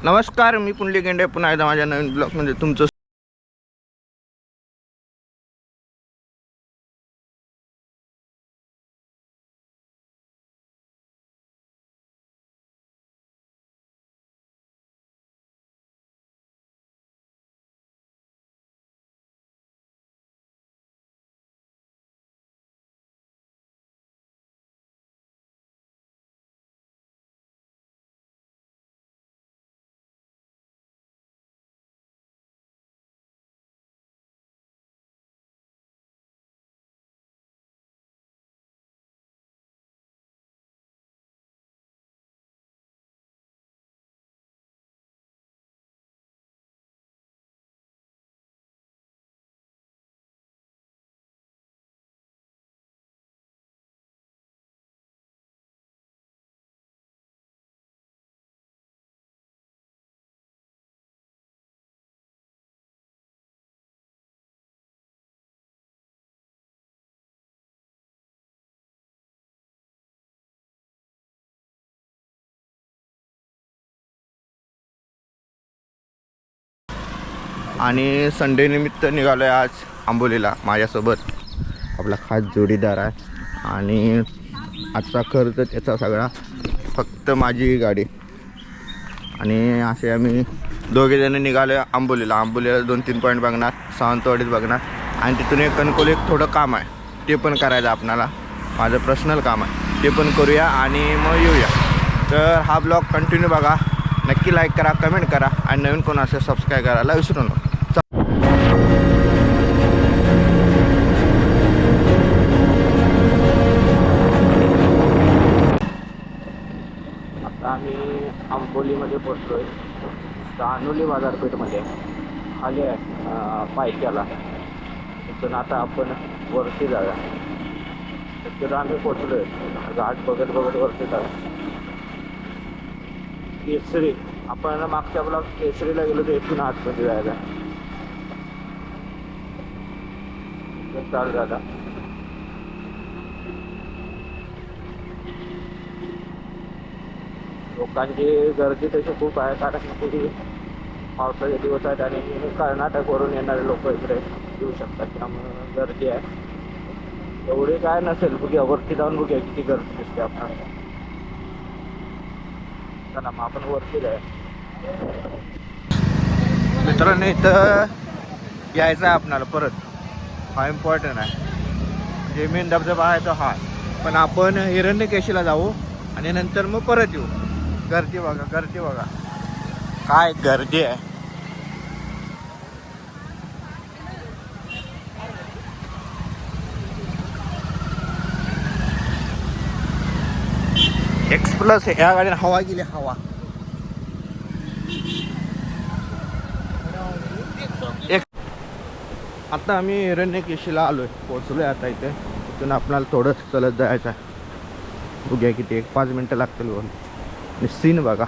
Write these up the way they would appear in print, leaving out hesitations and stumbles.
नमस्कार, मी पुंडलिक गेंडे पुन्हा एकदा माझ्या नवीन ब्लॉगमध्ये तुमचं आणि संडे निमित्त निघालो आहे आज आंबोलीला. माझ्यासोबत आपला खास जोडीदार आहे आणि आजचा खर्च त्याचा सगळा फक्त माझी गाडी. आणि असे आम्ही दोघेजण निघालो आहे आंबोलीला. आंबोलीला 2-3 पॉईंट बघणार, सावंतवाडीत बघणार आणि तिथून एक कणकोली एक थोडं काम आहे ते पण करायचं आपणाला. माझं पर्सनल काम आहे ते पण करूया आणि मग येऊया. तर हा ब्लॉग कंटिन्यू बघा, नक्की लाईक करा, कमेंट करा आणि नवीन कोण असेल सबस्क्राईब करायला विसरू नका. आता आम्ही आंबोलीमध्ये पोचलो आहे. दानोली बाजारपेठमध्ये खाली आहे पायथ्याला. तिथून आता आपण वरती जाऊया. तिथून आम्ही पोचलो आहे. घाट बघत बघत वरती जाऊया. केसरी, आपण मागच्या ब्लॉग केसरीला गेलो तर इथून आतमध्ये जायला चालू झाला. लोकांची गर्दी तशी खूप आहे, कारण की पावसाचे दिवस आहेत आणि कर्नाटकवरून येणारे लोक इकडे येऊ शकतात, त्यामुळे गर्दी आहे. एवढी काय नसेल, बघूया वरती जाऊन बघूया किती गर्दी दिसते आपल्याला. चला मग आपण वरती जाऊया. मित्रांनो, इथं यायचं आहे आपणाला परत. हा इम्पॉर्टंट आहे. जे मेन धबधबा आहे तो हा, पण आपण हिरण्यकेशीला जाऊ आणि नंतर मग परत येऊ. गर्दी बघा, गर्दी बघा, काय गर्दी आहे. X+ या गाडीने हवा गेली, हवा. आता आम्ही हिरण्यकेशीला आलोय, पोहोचलोय आता इथे. इथून आपल्याला थोडं चलत जायचं आहे. बघूया किती, 1-5 मिनटं लागतील बोल. आणि सीन बघा.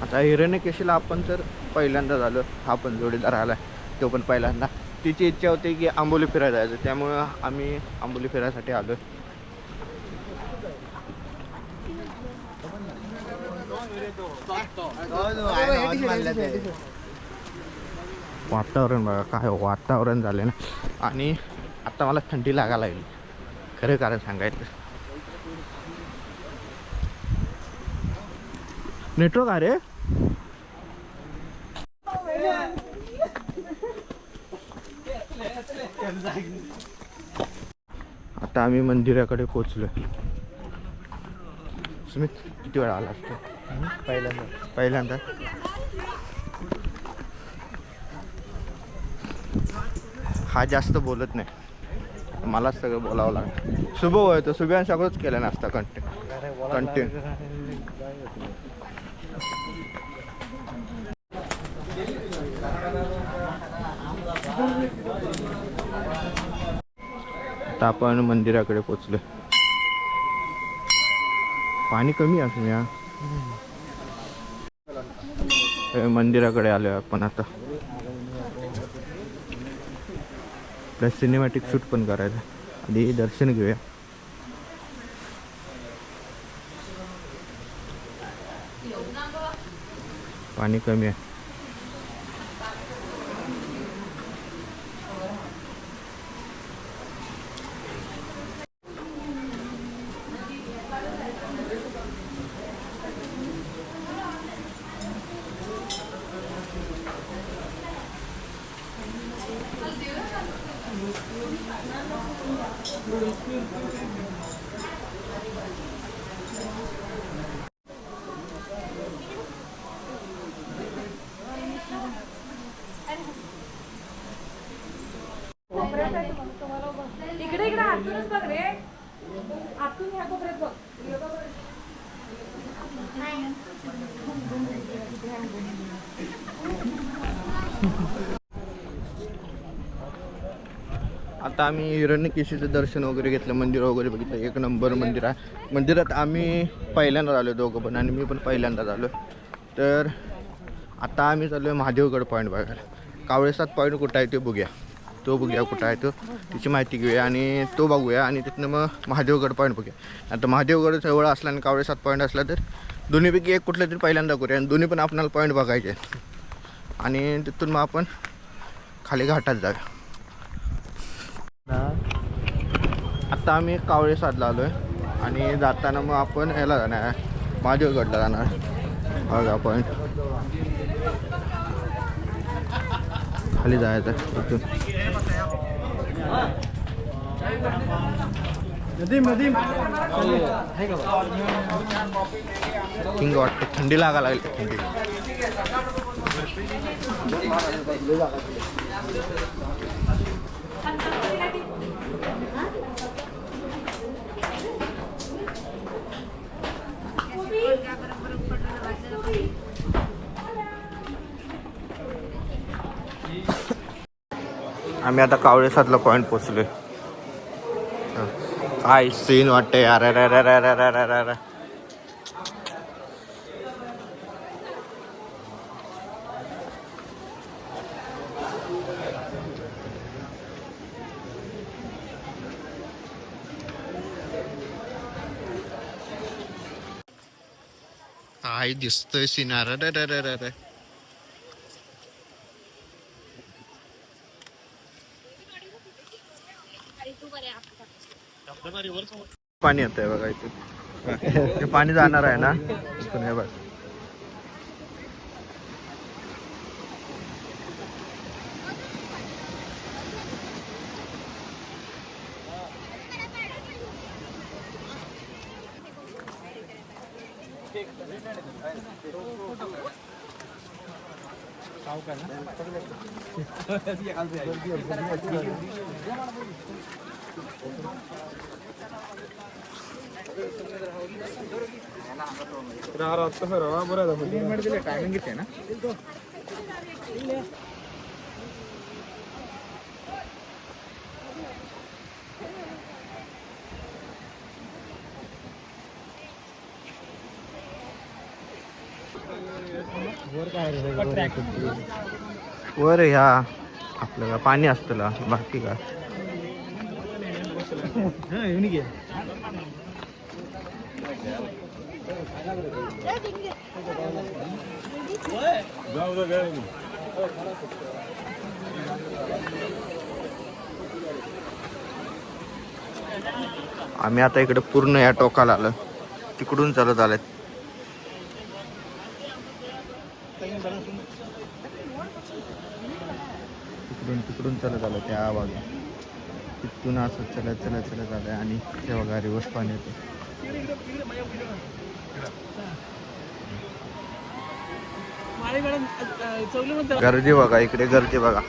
आता हिरण्यकेशीला आपण तर पहिल्यांदा झालो. हा पण जोडीदार आला, तो पण पहिल्यांदा. तिची इच्छा होती की आंबोली फिरायला जायचं, त्यामुळं आम्ही आंबोली फिरायसाठी आलो. वातावरण बघा, काय वातावरण झालं ना. आणि आता मला थंडी लागायला लागली, खरं कारण सांगायचं. नेटवर्क आहे रे. आता आम्ही मंदिराकडे पोहोचलोय. सुमित, किती वेळा आला असतो? पहिल्यांदा. हा जास्त बोलत नाही, मलाच सगळं बोलावं लागतं. शुभ होय तो शुभ्यान सगळंच केलं नसतं कंटिन्यू. आता आपण मंदिराकडे पोचलो. पाणी कमी असून या मंदिराकडे आलोय आपण आता. आपल्या सिनेमॅटिक शूट पण करायला. आधी दर्शन घेऊया. पाणी कमी आहे. इकडे इकडे आतूनच बघ रे. आतून ह्या कोपऱ्यात बघ. आता आम्ही हिरण्यकेशीचं दर्शन वगैरे घेतलं, मंदिर वगैरे बघितलं. एक नंबर मंदिर आहे. मंदिरात आम्ही पहिल्यांदा आलो दोघं पण, आणि मी पण पहिल्यांदाच आलो. तर आता आम्ही चाललो आहे महादेवगड पॉईंट बघायला. कावळेसात पॉईंट कुठं आहे ते बघूया. तो बघूया कुठं आहे तो, तिची माहिती घेऊया आणि तो बघूया. आणि तिथनं मग महादेवगड पॉईंट बघूया. आता महादेवगड जवळ असला आणि कावळेसात पॉईंट असला तर दोन्हीपैकी एक कुठलं तरी पहिल्यांदा करूया. आणि दोन्ही पण आपल्याला पॉईंट बघायचे. आणि तिथून मग आपण खाली घाटात जाऊया. आता आम्ही कावळेसादला आलो आहे आणि जाताना मग आपण याला जाणार आहे, महादेवगडला जाणार. बघा पॉईंट खाली जायचं इथून. थिंग वाटते, थंडी लागा लागली. थंडी आम्ही आता कावळेसादला पॉईंट पोचलोय. काय सीन वाटते यार. काय दिसतोय सीन. अरे पाणी येत आहे बघा इथे. ते पाणी जाणार आहे ना इथून. हे बघ टायमिंग किती आहे ना. वर ह्या आपल्याला पाणी असतं बाकी का. आम्ही आता इकडे पूर्ण या टोकाला आलो. तिकडून चालत आलेत. तिकडून चालत आलं त्या बाजूला. तिथून असं चलत आलं आणि ते बघा रिवर्स पाणी येते. गर्दी बघा इकडे, गर्दी बघा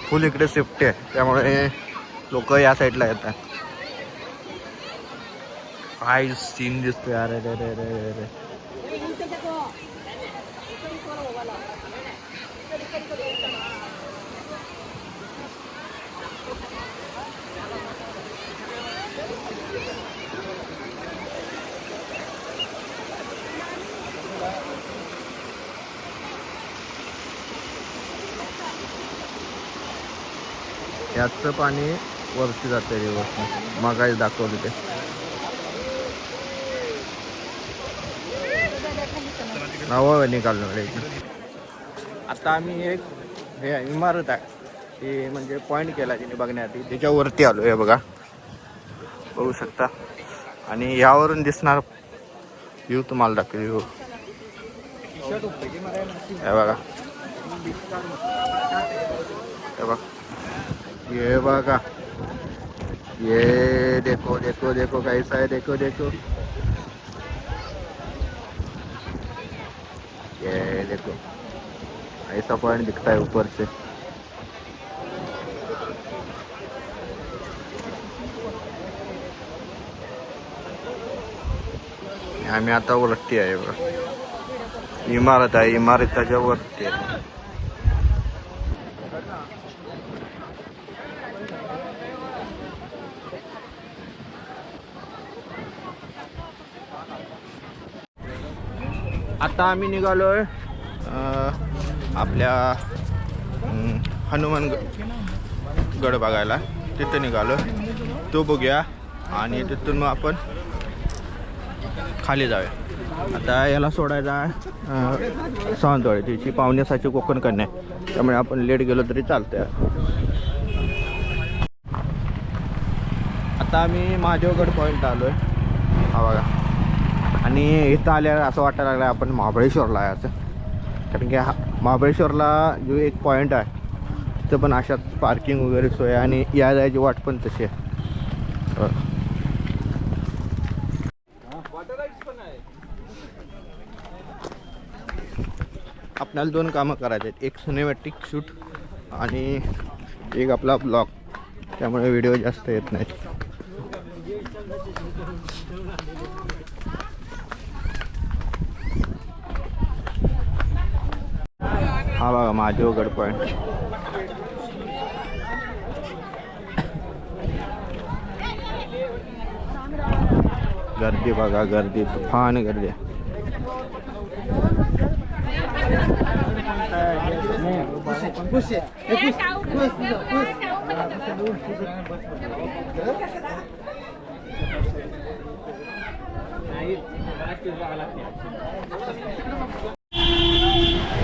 फुल. इकडे सेफ्टी आहे त्यामुळे लोक या साईडला येतात. काय सीन दिसतोय. अरे रे रे रे रे. याचं पाणी वरती जातं रिव्हर्सने. मग काय दाखवलं ते. नाव निघालं इथे. आता आम्ही एक हे इमारत आहे ती म्हणजे पॉईंट केला तिने बघण्यासाठी, त्याच्यावरती आलो आहे बघा, बघू शकता. आणि यावरून दिसणार व्ह्यू तुम्हाला दाखवली. व्ह्यू हे बघा, हे बघा, ये बघा, ये देखो देखो देखो कैसा है, देखो देखो, ये देखो ऐसा पॉइंट दिखता है ऊपर से. आम्ही आता वरती आहे बघा, इमारत आहे, इमारतीच्या वरती आहे. आता आम्ही निघालोय आपल्या हनुमान गड बघायला, तिथं निघालो, तो बघूया आणि तिथून मग आपण खाली जाऊया. आता याला सोडायचा आहे सावंतवाडी, तिची 5:45 कोकण कन्या, त्यामुळे आपण लेट गेलो तरी चालतंय. आता आम्ही महादेवगड पॉईंट आलो आहे हा बघा. आणि इथं आल्यावर असं वाटायला लागलं आपण महाबळेश्वरला आहे असं, कारण की महाबळेश्वरला जो एक पॉईंट आहे तिथं पण अशाच पार्किंग वगैरे सोय आणि या जायची वाट पण तशी आहे. आपल्याला 2 कामं करायचे आहेत, एक सिनेमॅटिक शूट आणि एक आपला ब्लॉग, त्यामुळे व्हिडिओ जास्त येत नाहीत. हा बघा महादेवगड पॉईंट. गर्दी बघा, गर्दी तुफान गर्दी.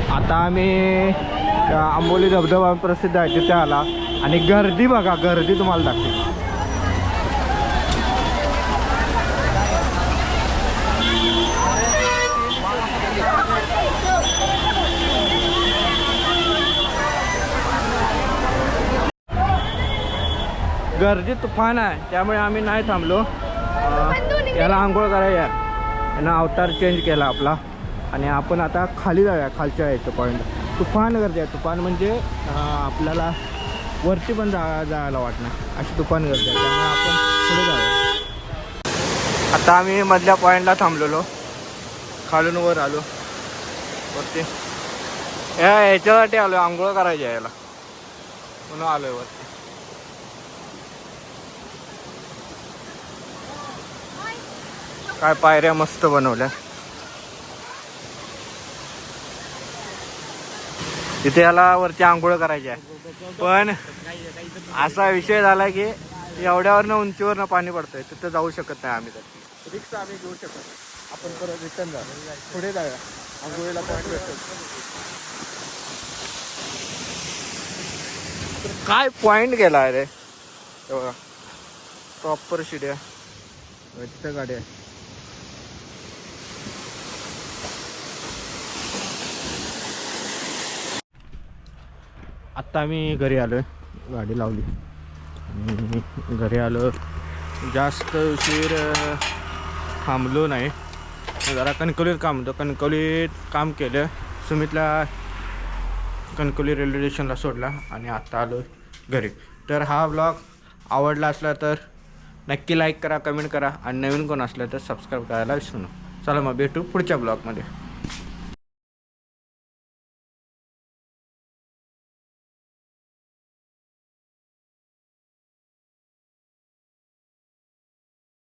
आता आम्ही आंबोली धबधबा प्रसिद्ध आहे तिथे आला आणि गर्दी बघा, गर्दी तुम्हाला दाखवते. गर्दी तुफान आहे, त्यामुळे आम्ही नाही थांबलो. याला आंघोळ करायला यानं अवतार चेंज केला आपला आणि आपण आता खाली जाऊया, खालच्या याचं पॉईंट. तुफान गर्दी आहे, तुफान म्हणजे आपल्याला वरती पण जायला वाटणार अशी तुफान गर्दी आहे, त्यामुळे आपण पुढे जाऊया. आता आम्ही मधल्या पॉईंटला थांबलेलो, खालून वर आलो वरती. याच्यासाठी आलो, आंघोळ करायची आहे याला, म्हणून आलोय वरती. काय पायऱ्या मस्त बनवल्या. तिथे याला वरती आंघोळ करायची आहे, पण असा विषय झाला की एवढ्यावरनं उंचीवरनं पाणी पडतंय, तिथं जाऊ शकत नाही आम्ही. तर रिक्षा आम्ही घेऊ शकत नाही, आपण परत रिटर्न जाऊ, पुढे जाऊया, आंघोळीला पॉईंट भेटतो. काय पॉईंट गेला आहे रे, बघा प्रॉपर शिड्या, तिथं गाडी आहे. आत्ता आम्ही घरी आलो आहे, गाडी लावली आणि घरी आलो. जास्त उशीर थांबलो नाही, जरा कणकवलीत काम होतं, कणकवलीत काम केलं. सुमितला कणकवली रेल्वे स्टेशनला सोडला आणि आत्ता आलो घरी. तर हा ब्लॉग आवडला असला तर नक्की लाईक करा, कमेंट करा आणि नवीन कोण असलं तर सबस्क्राईब करायला विसरू नका. चला मग भेटू पुढच्या ब्लॉगमध्ये.